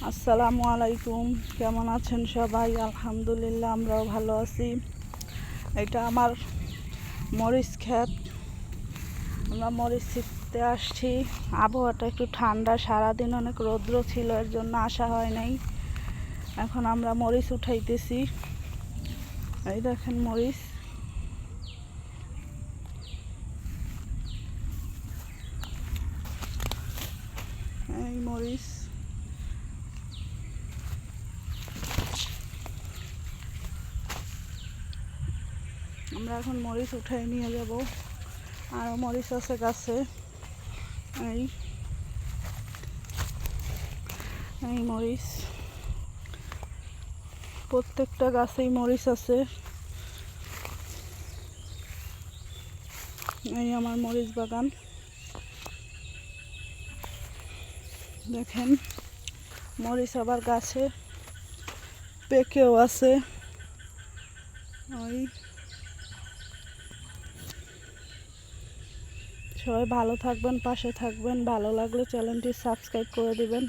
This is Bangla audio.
আসসালামু আলাইকুম, কেমন আছেন সবাই? আলহামদুলিল্লাহ, আমরাও ভালো আছি। এটা আমার মরিচ ক্ষেত। আমরা মরিচ ছিঁড়তে আসছি। আবহাওয়াটা একটু ঠান্ডা, সারাদিন অনেক রৌদ্র ছিল, এর জন্য আসা হয় নাই। এখন আমরা মরিচ উঠাইতেছি। এই দেখেন মরিচ। এই মরিচ আমরা এখন মরিচ উঠাই নিয়ে যাব। আরও মরিচ আছে গাছে। এই মরিচ, প্রত্যেকটা গাছেই মরিচ আছে। এই আমার মরিচ বাগান দেখেন। মরিচ আবার গাছে পেকেও আছে। ওই সবাই ভালো থাকবেন, পাশে থাকবেন। ভালো লাগলে চ্যানেলটি সাবস্ক্রাইব করে দিবেন।